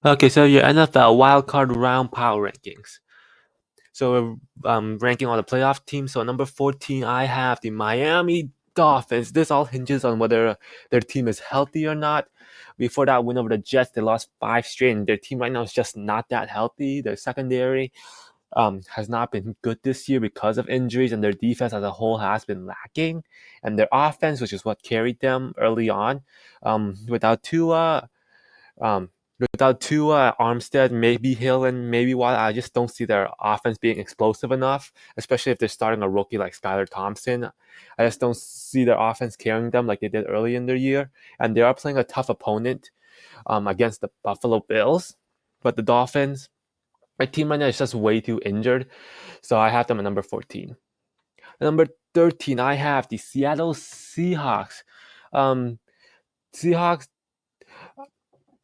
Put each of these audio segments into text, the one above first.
Okay, so your NFL wildcard round power rankings. So we're ranking all the playoff teams. So number 14, I have the Miami Dolphins. This all hinges on whether their team is healthy or not. Before that win over the Jets, they lost 5 straight, and their team right now is just not that healthy. Their secondary has not been good this year because of injuries, and their defense as a whole has been lacking. And their offense, which is what carried them early on, without Tua, um, without Tua, Armstead, maybe Hill, and maybe Watt, I just don't see their offense being explosive enough, especially if they're starting a rookie like Skylar Thompson. I just don't see their offense carrying them like they did early in their year. And they are playing a tough opponent against the Buffalo Bills. But the Dolphins, my team right now is just way too injured. So I have them at number 14. At number 13, I have the Seattle Seahawks. Um, Seahawks,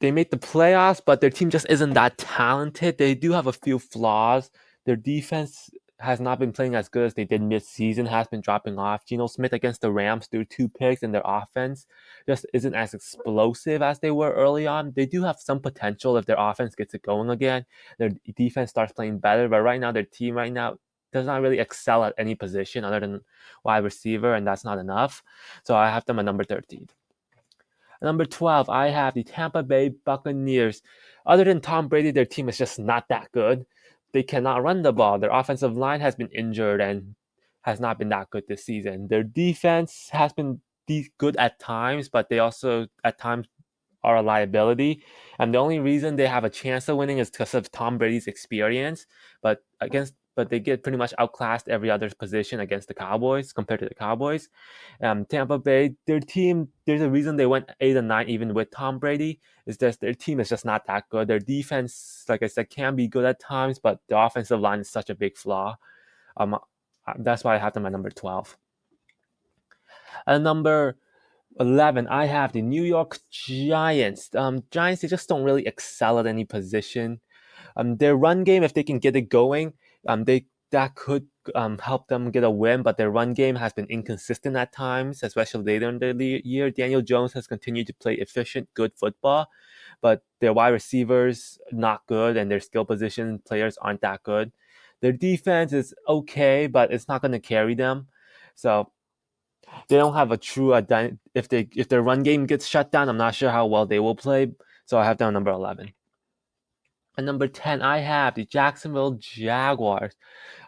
they made the playoffs, but their team just isn't that talented. They do have a few flaws. Their defense has not been playing as good as they did mid-season, has been dropping off. Geno Smith against the Rams threw 2 picks, and their offense just isn't as explosive as they were early on. They do have some potential if their offense gets it going again. Their defense starts playing better, but right now their team right now does not really excel at any position other than wide receiver, and that's not enough. So I have them at number 13. Number 12, I have the Tampa Bay Buccaneers. Other than Tom Brady, their team is just not that good. They cannot run the ball. Their offensive line has been injured and has not been that good this season. Their defense has been good at times, but they also at times are a liability. And the only reason they have a chance of winning is because of Tom Brady's experience. But they get pretty much outclassed every other position against the Cowboys compared to the Cowboys. Tampa Bay, their team, there's a reason they went 8-9 even with Tom Brady. Is that their team is just not that good. Their defense, like I said, can be good at times, but the offensive line is such a big flaw. That's why I have them at number 12. At number 11, I have the New York Giants. Giants, they just don't really excel at any position. Their run game, if they can get it going, they that could help them get a win. But their run game has been inconsistent at times, especially later in the year. Daniel Jones has continued to play efficient, good football, but their wide receivers not good, and their skill position players aren't that good. Their defense is okay, but it's not going to carry them. So they don't have a true if their run game gets shut down, I'm not sure how well they will play. So I have them number 11. And number 10, I have the Jacksonville Jaguars.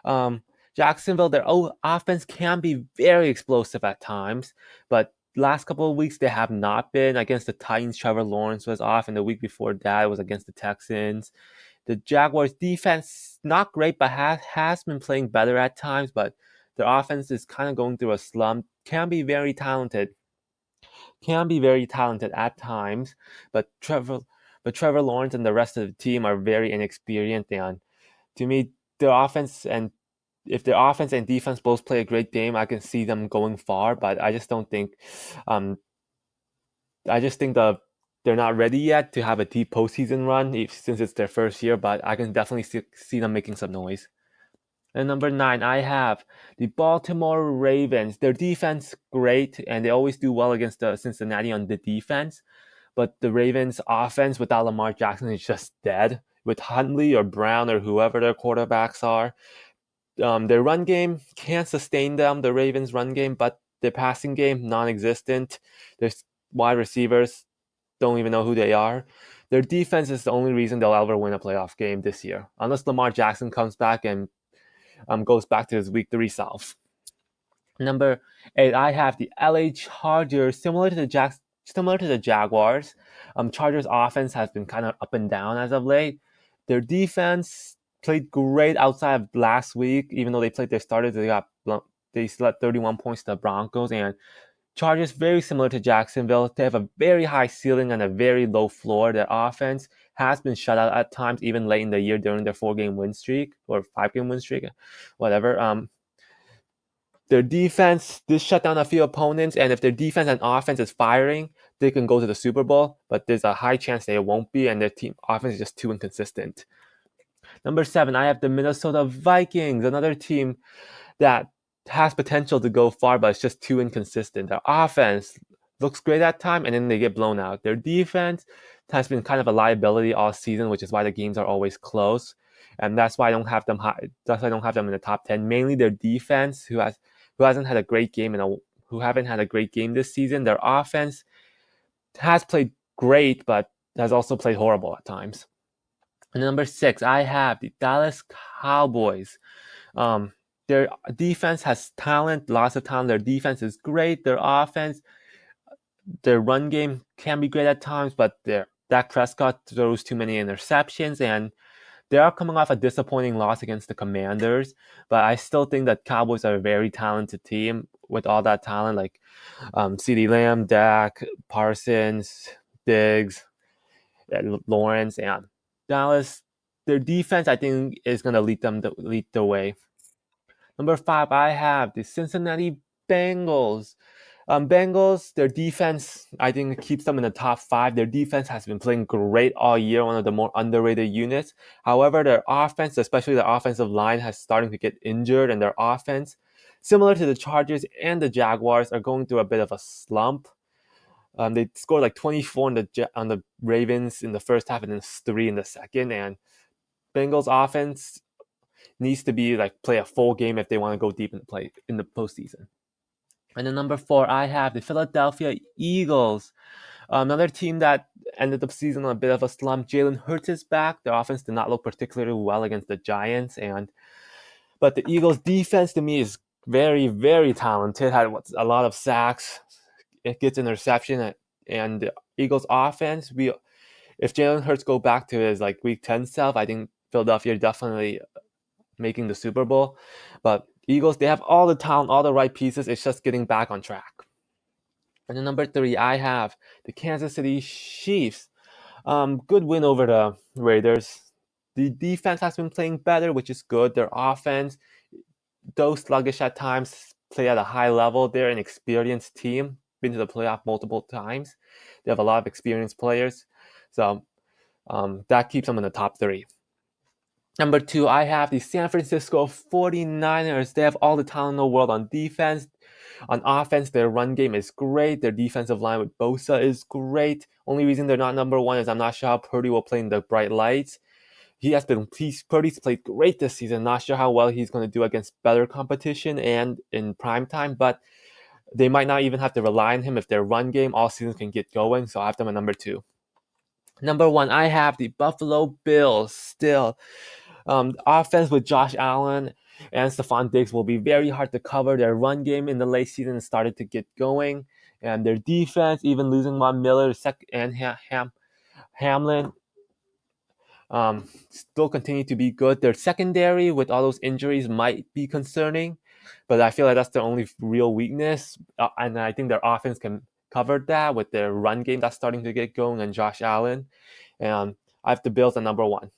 Um, Jacksonville, their offense can be very explosive at times, but last couple of weeks they have not been. Against the Titans, Trevor Lawrence was off, and the week before that it was against the Texans. The Jaguars defense not great, but has been playing better at times. But their offense is kind of going through a slump. Can be very talented at times, but Trevor Lawrence and the rest of the team are very inexperienced. And to me, their offense and if their offense and defense both play a great game, I can see them going far. But I just don't think, um, I just think they're not ready yet to have a deep postseason run since it's their first year. But I can definitely see them making some noise. And number 9, I have the Baltimore Ravens. Their defense great, and they always do well against the Cincinnati on the defense. But the Ravens' offense without Lamar Jackson is just dead. With Huntley or Brown or whoever their quarterbacks are, their run game can't sustain them. The Ravens' run game, but their passing game non-existent. Their wide receivers don't even know who they are. Their defense is the only reason they'll ever win a playoff game this year, unless Lamar Jackson comes back and goes back to his week 3 self. Number 8, I have the LA Chargers, similar to the Jaguars. Chargers offense has been kind of up and down as of late. Their defense played great outside of last week, even though they played their starters. They slept 31 points to the Broncos, and Chargers very similar to Jacksonville. They have a very high ceiling and a very low floor. Their offense has been shut out at times, even late in the year during their 4-game win streak or 5-game win streak, whatever. Their defense did shut down a few opponents, and if their defense and offense is firing, they can go to the Super Bowl. But there's a high chance they won't be, and their team offense is just too inconsistent. Number 7, I have the Minnesota Vikings, another team that has potential to go far, but it's just too inconsistent. Their offense looks great at time, and then they get blown out. Their defense has been kind of a liability all season, which is why the games are always close, and that's why I don't have them high. That's why I don't have them in the top 10. Mainly their defense, who hasn't had a great game who haven't had a great game this season. Their offense has played great, but has also played horrible at times. And number 6, I have the Dallas Cowboys. Their defense has talent, lots of talent. Their defense is great. Their run game can be great at times, but Dak Prescott throws too many interceptions, and they are coming off a disappointing loss against the Commanders. But I still think that Cowboys are a very talented team with all that talent, like CeeDee Lamb, Dak, Parsons, Diggs, Lawrence, and Dallas. Their defense, I think, is going to lead the way. Number 5, I have the Cincinnati Bengals. Bengals, their defense, I think, keeps them in the top 5. Their defense has been playing great all year, one of the more underrated units. However, their offense, especially their offensive line, has starting to get injured, and their offense, similar to the Chargers and the Jaguars, are going through a bit of a slump. They scored like 24 on the Ravens in the first half, and then 3 in the second. And Bengals offense needs to be like play a full game if they want to go deep in the postseason. And then number 4, I have the Philadelphia Eagles. Another team that ended the season on a bit of a slump. Jalen Hurts is back. Their offense did not look particularly well against the Giants, but the Eagles' defense to me is very, very talented. Had a lot of sacks. It gets interception, and the Eagles' offense. If Jalen Hurts go back to his like Week 10 self, I think Philadelphia definitely making the Super Bowl. But Eagles, they have all the talent, all the right pieces. It's just getting back on track. And then number 3, I have the Kansas City Chiefs. Good win over the Raiders. The defense has been playing better, which is good. Their offense, though sluggish at times, play at a high level. They're an experienced team, been to the playoff multiple times. They have a lot of experienced players. So that keeps them in the top 3. Number 2, I have the San Francisco 49ers. They have all the talent in the world on defense. On offense, their run game is great. Their defensive line with Bosa is great. Only reason they're not number 1 is I'm not sure how Purdy will play in the bright lights. Purdy's played great this season. Not sure how well he's going to do against better competition and in prime time, but they might not even have to rely on him if their run game all season can get going. So I have them at number 2. Number 1, I have the Buffalo Bills still. Offense with Josh Allen and Stephon Diggs will be very hard to cover. Their run game in the late season started to get going, and their defense, even losing Von Miller and Hamlin, still continue to be good. Their secondary, with all those injuries, might be concerning, but I feel like that's their only real weakness, and I think their offense can cover that with their run game that's starting to get going and Josh Allen. And I have the Bills at number 1.